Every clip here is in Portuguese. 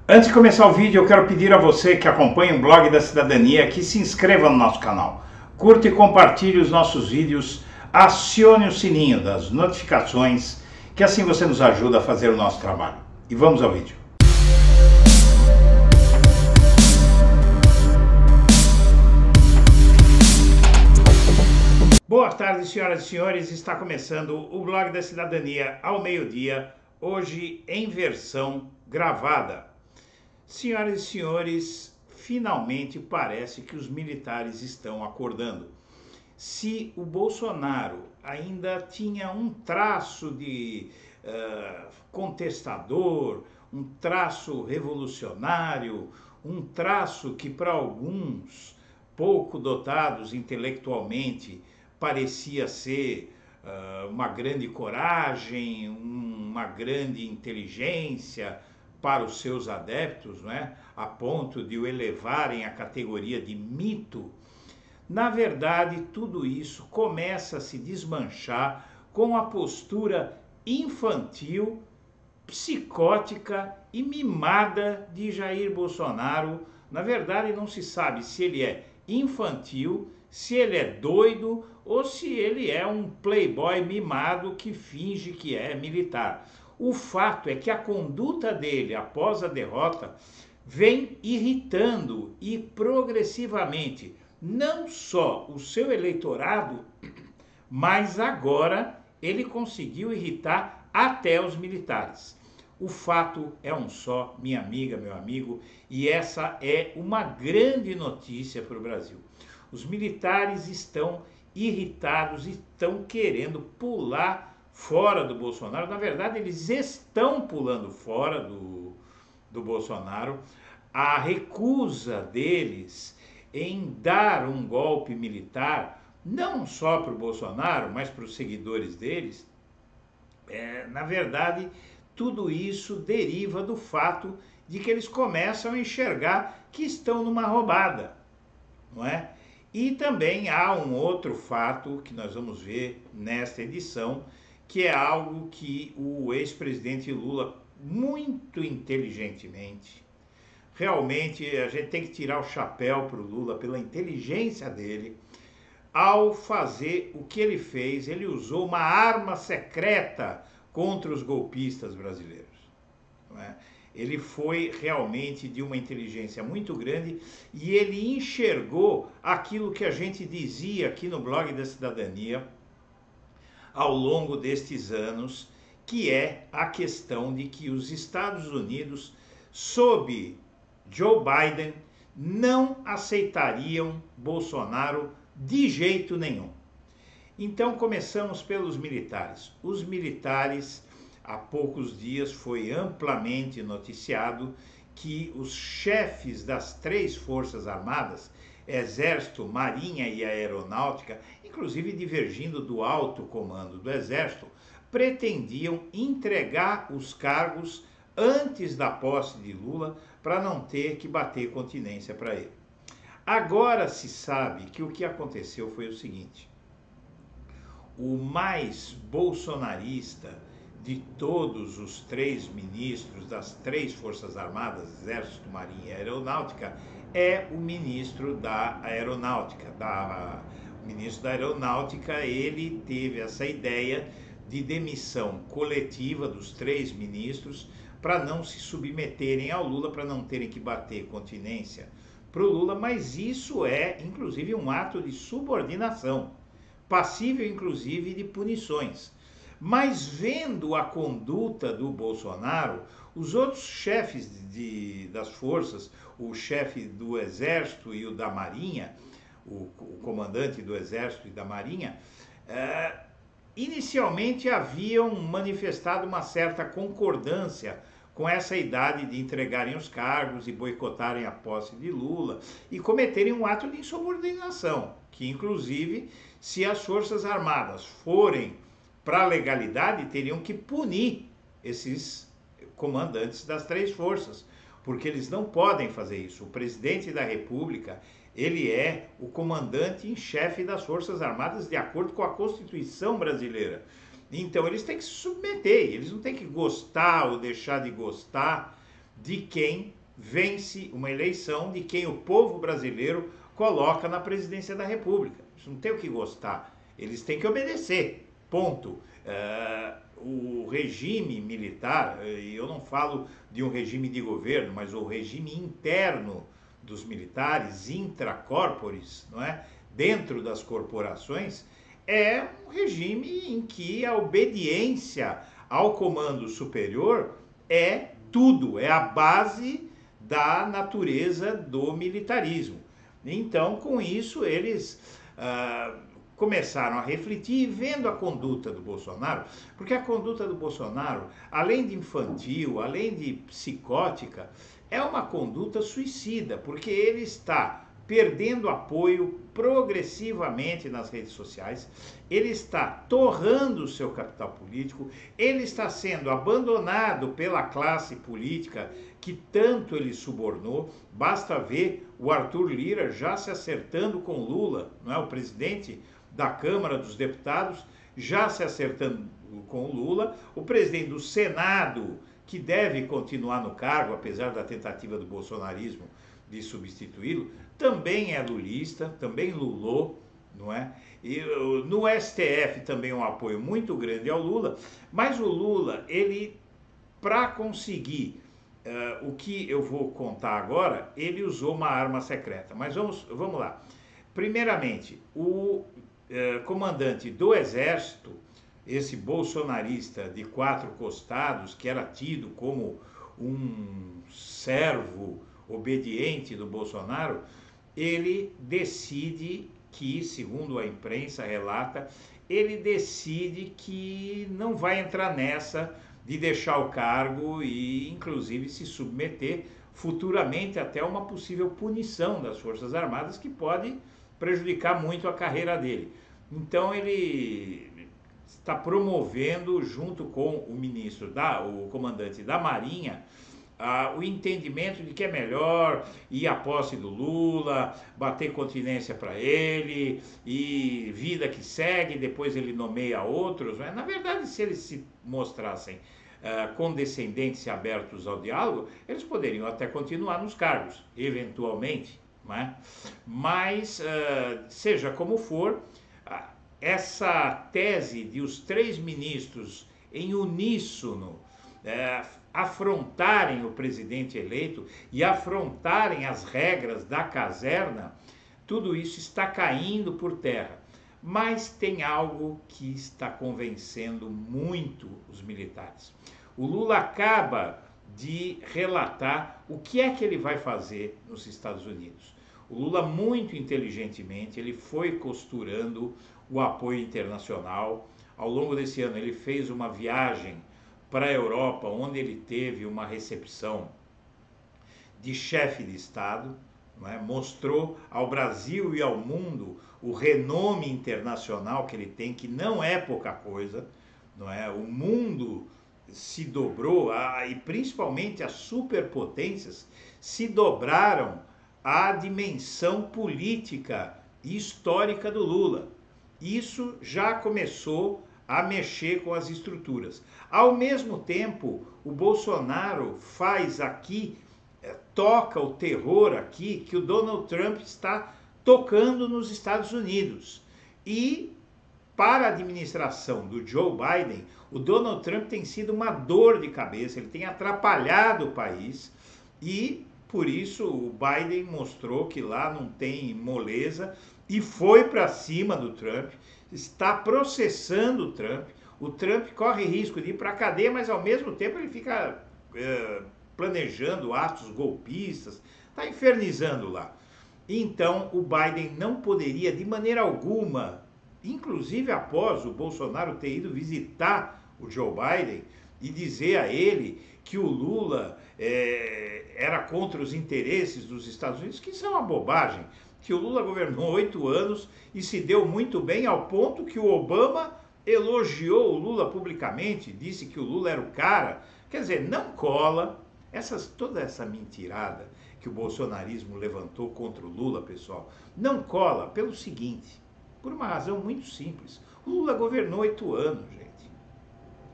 Antes de começar o vídeo, eu quero pedir a você que acompanha o Blog da Cidadania que se inscreva no nosso canal. Curta e compartilhe os nossos vídeos, acione o sininho das notificações, que assim você nos ajuda a fazer o nosso trabalho. E vamos ao vídeo. Boa tarde, senhoras e senhores. Está começando o Blog da Cidadania ao meio-dia, hoje em versão gravada. Senhoras e senhores, finalmente parece que os militares estão acordando. Se o Bolsonaro ainda tinha um traço de contestador, um traço revolucionário, um traço que para alguns pouco dotados intelectualmente parecia ser uma grande coragem, uma grande inteligência para os seus adeptos, não é? A ponto de o elevarem à categoria de mito. Na verdade, tudo isso começa a se desmanchar com a postura infantil, psicótica e mimada de Jair Bolsonaro. Na verdade, não se sabe se ele é infantil, se ele é doido ou se ele é um playboy mimado que finge que é militar. O fato é que a conduta dele após a derrota vem irritando e progressivamente não só o seu eleitorado, mas agora ele conseguiu irritar até os militares. O fato é um só, minha amiga, meu amigo, e essa é uma grande notícia para o Brasil. Os militares estão irritados e estão querendo pular fora do Bolsonaro. Na verdade, eles estão pulando fora do Bolsonaro. A recusa deles em dar um golpe militar, não só para o Bolsonaro, mas para os seguidores deles, na verdade, tudo isso deriva do fato de que eles começam a enxergar que estão numa roubada, não é? E também há um outro fato que nós vamos ver nesta edição, que é algo que o ex-presidente Lula, muito inteligentemente, realmente a gente tem que tirar o chapéu para o Lula pela inteligência dele, ao fazer o que ele fez. Ele usou uma arma secreta contra os golpistas brasileiros, não é? Ele foi realmente de uma inteligência muito grande e ele enxergou aquilo que a gente dizia aqui no Blog da Cidadania ao longo destes anos, que é a questão de que os Estados Unidos, sob Joe Biden, não aceitariam Bolsonaro de jeito nenhum. Então começamos pelos militares. Os militares, há poucos dias foi amplamente noticiado que os chefes das 3 Forças Armadas, Exército, Marinha e Aeronáutica, inclusive divergindo do alto comando do Exército, pretendiam entregar os cargos antes da posse de Lula para não ter que bater continência para ele. Agora se sabe que o que aconteceu foi o seguinte: o mais bolsonarista de todos os 3 ministros das 3 Forças Armadas, Exército, Marinha e Aeronáutica, é o ministro da Aeronáutica. O ministro da Aeronáutica, ele teve essa ideia de demissão coletiva dos 3 ministros para não se submeterem ao Lula, para não terem que bater continência para o Lula, mas isso é, inclusive, um ato de subordinação, passível, inclusive, de punições. Mas vendo a conduta do Bolsonaro, os outros chefes das forças, o chefe do Exército e o da Marinha, o comandante do Exército e da Marinha, inicialmente haviam manifestado uma certa concordância com essa idade de entregarem os cargos e boicotarem a posse de Lula e cometerem um ato de insubordinação, que inclusive, se as Forças Armadas forem para a legalidade, teriam que punir esses comandantes das 3 forças, porque eles não podem fazer isso. O presidente da República, ele é o comandante em chefe das Forças Armadas de acordo com a Constituição brasileira. Então eles têm que se submeter, eles não têm que gostar ou deixar de gostar de quem vence uma eleição, de quem o povo brasileiro coloca na presidência da República. Isso não tem o que gostar, eles têm que obedecer, ponto. O regime militar, e eu não falo de um regime de governo, mas o regime interno dos militares, intracorporis, não é? Dentro das corporações, é um regime em que a obediência ao comando superior é tudo, é a base da natureza do militarismo. Então, com isso, eles começaram a refletir, vendo a conduta do Bolsonaro, porque a conduta do Bolsonaro, além de infantil, além de psicótica, é uma conduta suicida, porque ele está perdendo apoio progressivamente nas redes sociais, ele está torrando o seu capital político, ele está sendo abandonado pela classe política que tanto ele subornou. Basta ver o Arthur Lira já se acertando com Lula, não é? O presidente da Câmara dos Deputados já se acertando com Lula, o presidente do Senado, que deve continuar no cargo, apesar da tentativa do bolsonarismo de substituí-lo, também é lulista, também lulou, não é? E no STF também um apoio muito grande ao Lula, mas o Lula, ele, para conseguir o que eu vou contar agora, ele usou uma arma secreta. Mas vamos lá. Primeiramente, o comandante do Exército, esse bolsonarista de quatro costados, que era tido como um servo obediente do Bolsonaro, ele decide que, segundo a imprensa relata, ele decide que não vai entrar nessa de deixar o cargo e, inclusive, se submeter futuramente até uma possível punição das Forças Armadas, que pode prejudicar muito a carreira dele. Então, ele está promovendo, junto com o ministro, o comandante da Marinha, o entendimento de que é melhor ir à posse do Lula, bater continência para ele, e vida que segue, depois ele nomeia outros. Né? Na verdade, se eles se mostrassem condescendentes e abertos ao diálogo, eles poderiam até continuar nos cargos, eventualmente. Né? Mas, seja como for, essa tese de os três ministros em uníssono afrontarem o presidente eleito e afrontarem as regras da caserna, tudo isso está caindo por terra. Mas tem algo que está convencendo muito os militares. O Lula acaba de relatar o que é que ele vai fazer nos Estados Unidos. O Lula, muito inteligentemente, ele foi costurando o apoio internacional. Ao longo desse ano, ele fez uma viagem para a Europa, onde ele teve uma recepção de chefe de Estado, não é? Mostrou ao Brasil e ao mundo o renome internacional que ele tem, que não é pouca coisa, não é? O mundo se dobrou, e principalmente as superpotências se dobraram à dimensão política e histórica do Lula. Isso já começou a mexer com as estruturas. Ao mesmo tempo, o Bolsonaro faz aqui, toca o terror aqui, que o Donald Trump está tocando nos Estados Unidos. E, para a administração do Joe Biden, o Donald Trump tem sido uma dor de cabeça, ele tem atrapalhado o país e, por isso, o Biden mostrou que lá não tem moleza e foi para cima do Trump, está processando o Trump corre risco de ir para a cadeia, mas ao mesmo tempo ele fica planejando atos golpistas, está infernizando lá. Então o Biden não poderia de maneira alguma, inclusive após o Bolsonaro ter ido visitar o Joe Biden e dizer a ele que o Lula era contra os interesses dos Estados Unidos, que isso é uma bobagem, que o Lula governou 8 anos e se deu muito bem ao ponto que o Obama elogiou o Lula publicamente, disse que o Lula era o cara. Quer dizer, não cola toda essa mentirada que o bolsonarismo levantou contra o Lula, pessoal, não cola pelo seguinte, por uma razão muito simples. O Lula governou 8 anos, gente.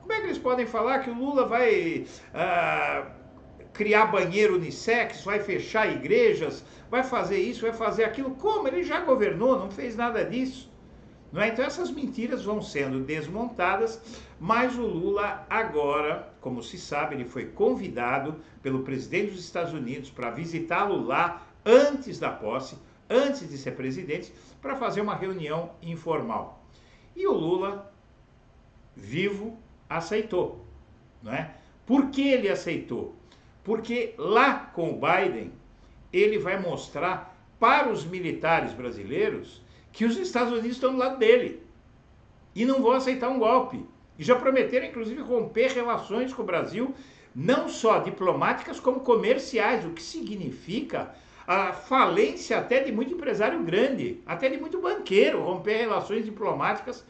Como é que eles podem falar que o Lula vai criar banheiro unissex, vai fechar igrejas, vai fazer isso, vai fazer aquilo. Como? Ele já governou, não fez nada disso. Não é? Então essas mentiras vão sendo desmontadas, mas o Lula agora, como se sabe, ele foi convidado pelo presidente dos Estados Unidos para visitá-lo lá antes da posse, antes de ser presidente, para fazer uma reunião informal. E o Lula, vivo, aceitou. Não é? Por que ele aceitou? Porque lá com o Biden, ele vai mostrar para os militares brasileiros que os Estados Unidos estão do lado dele e não vão aceitar um golpe. E já prometeram, inclusive, romper relações com o Brasil, não só diplomáticas, como comerciais, o que significa a falência até de muito empresário grande, até de muito banqueiro, romper relações diplomáticas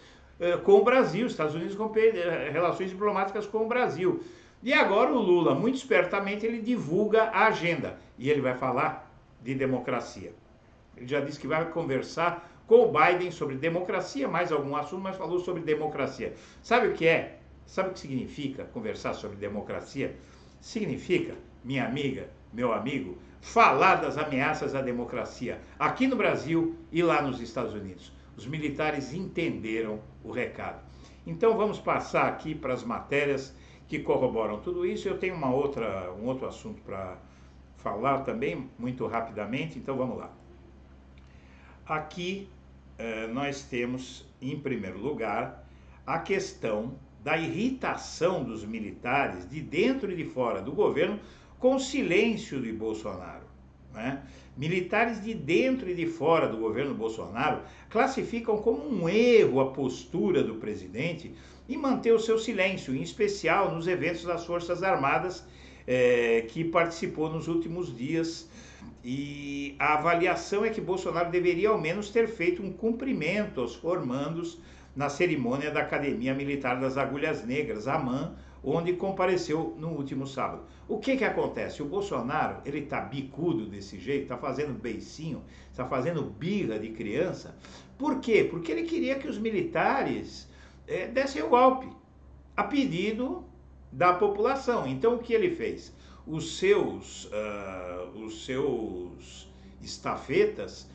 com o Brasil, Estados Unidos romper relações diplomáticas com o Brasil. E agora o Lula, muito espertamente, ele divulga a agenda e ele vai falar de democracia. Ele já disse que vai conversar com o Biden sobre democracia, mais algum assunto, mas falou sobre democracia. Sabe o que é? Sabe o que significa conversar sobre democracia? Significa, minha amiga, meu amigo, falar das ameaças à democracia aqui no Brasil e lá nos Estados Unidos. Os militares entenderam o recado. Então vamos passar aqui para as matérias que corroboram tudo isso. Eu tenho um outro assunto para falar também, muito rapidamente, então vamos lá. Aqui nós temos, em primeiro lugar, a questão da irritação dos militares de dentro e de fora do governo com o silêncio de Bolsonaro. Né? Militares de dentro e de fora do governo Bolsonaro classificam como um erro a postura do presidente em manter o seu silêncio, em especial nos eventos das Forças Armadas que participou nos últimos dias. E a avaliação é que Bolsonaro deveria ao menos ter feito um cumprimento aos formandos na cerimônia da Academia Militar das Agulhas Negras, AMAN, onde compareceu no último sábado. O que acontece? O Bolsonaro, ele tá bicudo desse jeito, tá fazendo beicinho, tá fazendo birra de criança. Por quê? Porque ele queria que os militares dessem o golpe, a pedido da população. Então o que ele fez? Os seus estafetas,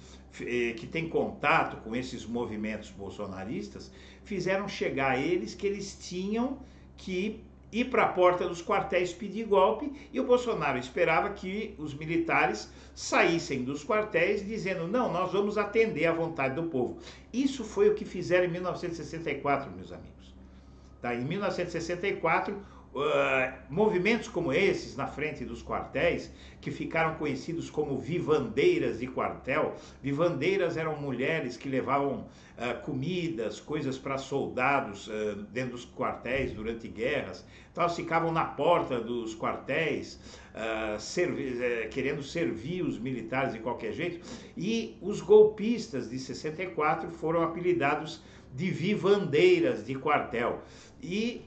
que têm contato com esses movimentos bolsonaristas, fizeram chegar a eles que eles tinham que ir para a porta dos quartéis pedir golpe, e o Bolsonaro esperava que os militares saíssem dos quartéis dizendo: não, nós vamos atender à vontade do povo. Isso foi o que fizeram em 1964, meus amigos. Tá? Em 1964, movimentos como esses na frente dos quartéis, que ficaram conhecidos como vivandeiras de quartel. Vivandeiras eram mulheres que levavam comidas, coisas para soldados dentro dos quartéis durante guerras. Então elas ficavam na porta dos quartéis querendo servir os militares de qualquer jeito. E os golpistas de 64 foram apelidados de vivandeiras de quartel. E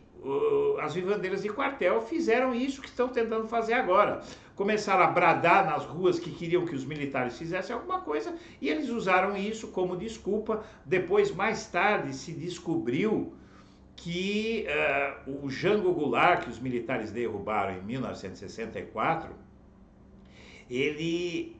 as vivandeiras de quartel fizeram isso que estão tentando fazer agora. Começaram a bradar nas ruas que queriam que os militares fizessem alguma coisa, e eles usaram isso como desculpa. Depois, mais tarde, se descobriu que o Jango Goulart, que os militares derrubaram em 1964, ele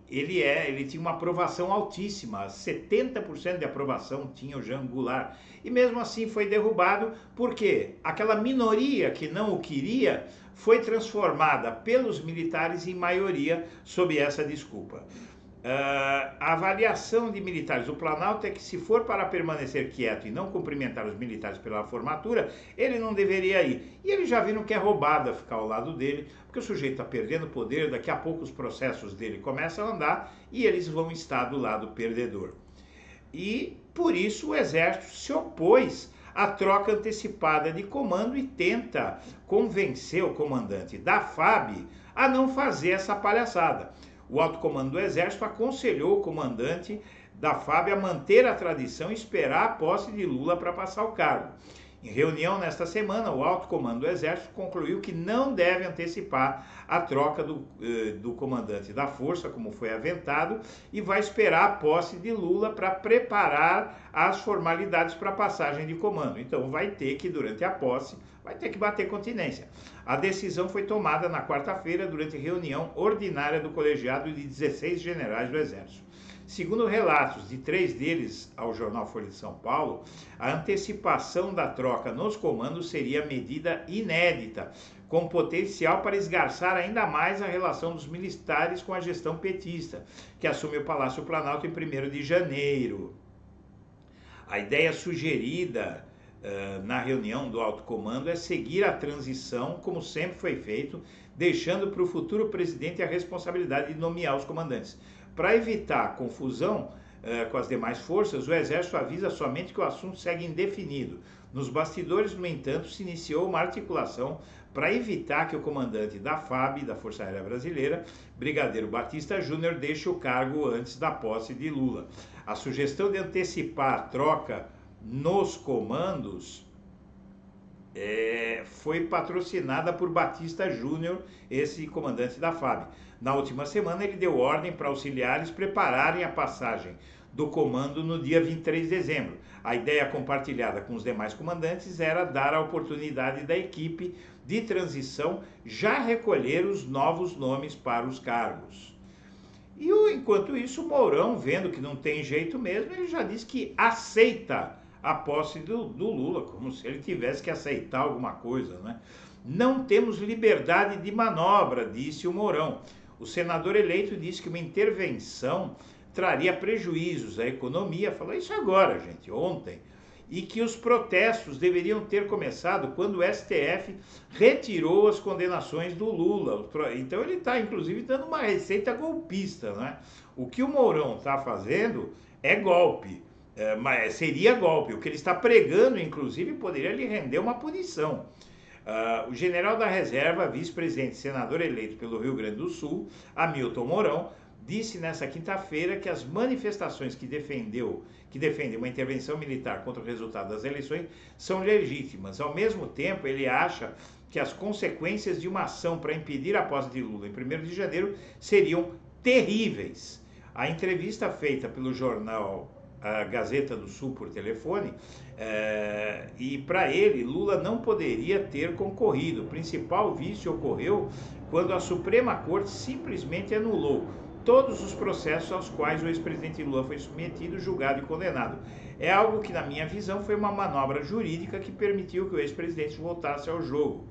tinha uma aprovação altíssima, 70% de aprovação tinha o Jango Goulart. E mesmo assim foi derrubado, porque aquela minoria que não o queria foi transformada pelos militares em maioria sob essa desculpa. A avaliação de militares do Planalto é que, se for para permanecer quieto e não cumprimentar os militares pela formatura, ele não deveria ir. E eles já viram que é roubada ficar ao lado dele, porque o sujeito está perdendo poder, daqui a pouco os processos dele começam a andar e eles vão estar do lado perdedor. E, por isso, o Exército se opôs à troca antecipada de comando e tenta convencer o comandante da FAB a não fazer essa palhaçada. O alto comando do Exército aconselhou o comandante da FAB a manter a tradição e esperar a posse de Lula para passar o cargo. Em reunião nesta semana, o alto comando do Exército concluiu que não deve antecipar a troca do comandante da força, como foi aventado, e vai esperar a posse de Lula para preparar as formalidades para a passagem de comando. Então vai ter que, durante a posse, vai ter que bater continência. A decisão foi tomada na quarta-feira durante reunião ordinária do colegiado de 16 generais do Exército. Segundo relatos de 3 deles ao jornal Folha de São Paulo, a antecipação da troca nos comandos seria medida inédita, com potencial para esgarçar ainda mais a relação dos militares com a gestão petista, que assume o Palácio Planalto em 1º de janeiro. A ideia sugerida na reunião do alto comando é seguir a transição, como sempre foi feito, deixando para o futuro presidente a responsabilidade de nomear os comandantes. Para evitar confusão com as demais forças, o Exército avisa somente que o assunto segue indefinido. Nos bastidores, no entanto, se iniciou uma articulação para evitar que o comandante da FAB, da Força Aérea Brasileira, Brigadeiro Batista Júnior, deixe o cargo antes da posse de Lula. A sugestão de antecipar a troca nos comandos foi patrocinada por Batista Júnior, esse comandante da FAB. Na última semana, ele deu ordem para auxiliares prepararem a passagem do comando no dia 23 de dezembro. A ideia compartilhada com os demais comandantes era dar a oportunidade da equipe de transição já recolher os novos nomes para os cargos. E enquanto isso, o Mourão, vendo que não tem jeito mesmo, ele já disse que aceita a posse do Lula, como se ele tivesse que aceitar alguma coisa, né? Não temos liberdade de manobra, disse o Mourão. O senador eleito disse que uma intervenção traria prejuízos à economia, falou isso agora, gente, ontem, e que os protestos deveriam ter começado quando o STF retirou as condenações do Lula. Então ele está, inclusive, dando uma receita golpista, né? O que o Mourão está fazendo é golpe, mas seria golpe. O que ele está pregando, inclusive, poderia lhe render uma punição. O general da reserva, vice-presidente, senador eleito pelo Rio Grande do Sul, Hamilton Mourão, disse nesta quinta-feira que as manifestações que defendem uma intervenção militar contra o resultado das eleições são legítimas. Ao mesmo tempo, ele acha que as consequências de uma ação para impedir a posse de Lula em 1º de janeiro seriam terríveis. A entrevista feita pelo jornal Gazeta do Sul por telefone, e para ele, Lula não poderia ter concorrido. O principal vício ocorreu quando a Suprema Corte simplesmente anulou todos os processos aos quais o ex-presidente Lula foi submetido, julgado e condenado. É algo que, na minha visão, foi uma manobra jurídica que permitiu que o ex-presidente voltasse ao jogo.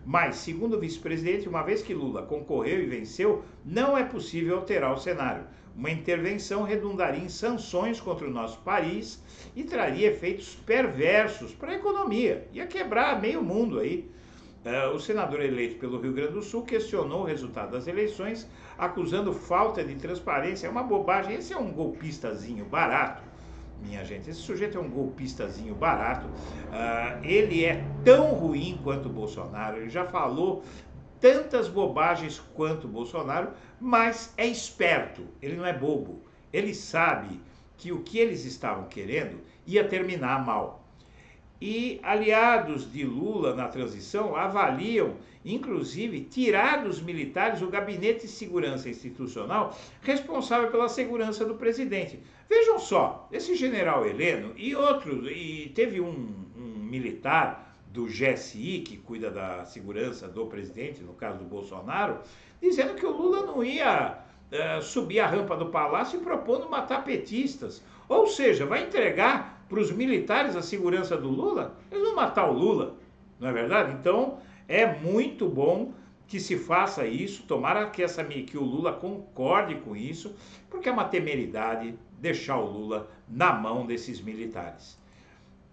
Mas, segundo o vice-presidente, uma vez que Lula concorreu e venceu, não é possível alterar o cenário. Uma intervenção redundaria em sanções contra o nosso país e traria efeitos perversos para a economia. Ia quebrar meio mundo aí. O senador eleito pelo Rio Grande do Sul questionou o resultado das eleições, acusando falta de transparência. É uma bobagem. Esse é um golpistazinho barato, minha gente. Esse sujeito é um golpistazinho barato. Ele é tão ruim quanto o Bolsonaro. Ele já falou tantas bobagens quanto o Bolsonaro, mas é esperto. Ele não é bobo. Ele sabe que o que eles estavam querendo ia terminar mal. E aliados de Lula na transição avaliam, inclusive, tirar dos militares o Gabinete de Segurança Institucional responsável pela segurança do presidente. Vejam só, esse general Heleno e outros, e teve um militar do GSI, que cuida da segurança do presidente, no caso do Bolsonaro, dizendo que o Lula não ia subir a rampa do palácio e propondo matar petistas. Ou seja, vai entregar para os militares a segurança do Lula? Eles vão matar o Lula, não é verdade? Então, é muito bom que se faça isso, tomara que o Lula concorde com isso, porque é uma temeridade deixar o Lula na mão desses militares.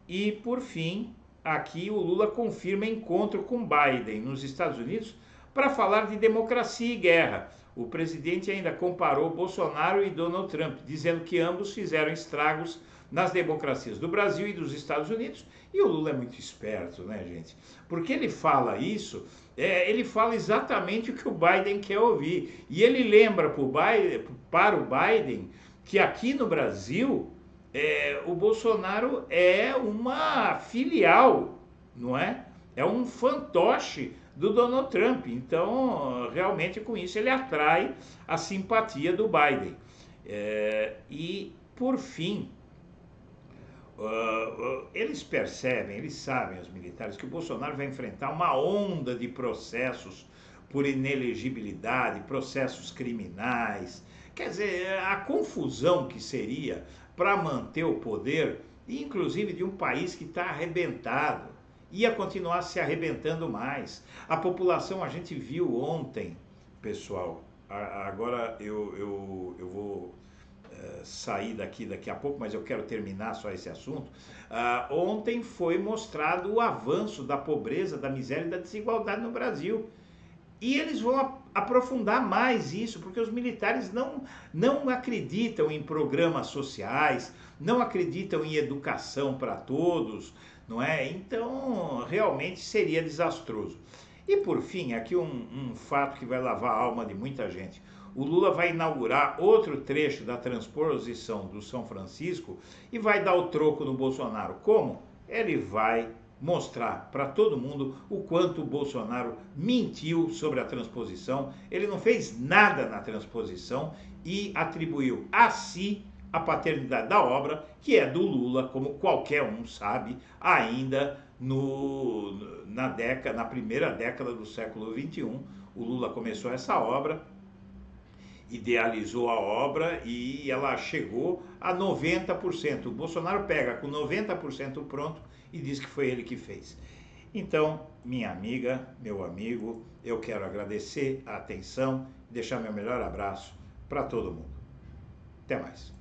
E, por fim, aqui o Lula confirma encontro com Biden nos Estados Unidos para falar de democracia e guerra. O presidente ainda comparou Bolsonaro e Donald Trump, dizendo que ambos fizeram estragos nas democracias do Brasil e dos Estados Unidos. E o Lula é muito esperto, né, gente? Porque ele fala isso, ele fala exatamente o que o Biden quer ouvir. E ele lembra para o Biden que aqui no Brasil o Bolsonaro é uma filial não é? É um fantoche do Donald Trump. Então, realmente, com isso, ele atrai a simpatia do Biden. E, por fim, eles percebem, eles sabem, os militares, que o Bolsonaro vai enfrentar uma onda de processos por inelegibilidade, processos criminais. Quer dizer, a confusão que seria para manter o poder, inclusive de um país que está arrebentado, ia continuar se arrebentando mais. A população, a gente viu ontem, pessoal, agora eu vou sair daqui a pouco, mas eu quero terminar só esse assunto. Ontem foi mostrado o avanço da pobreza, da miséria e da desigualdade no Brasil. E eles vão aprofundar mais isso, porque os militares não acreditam em programas sociais, não acreditam em educação para todos, não é? Então, realmente seria desastroso. E por fim, aqui um fato que vai lavar a alma de muita gente. O Lula vai inaugurar outro trecho da transposição do São Francisco e vai dar o troco no Bolsonaro. Como? Ele vai mostrar para todo mundo o quanto o Bolsonaro mentiu sobre a transposição. Ele não fez nada na transposição e atribuiu a si a paternidade da obra, que é do Lula, como qualquer um sabe, ainda na primeira década do século XXI. O Lula começou essa obra, idealizou a obra e ela chegou a 90%. O Bolsonaro pega com 90% pronto e diz que foi ele que fez. Então, minha amiga, meu amigo, eu quero agradecer a atenção e deixar meu melhor abraço para todo mundo. Até mais.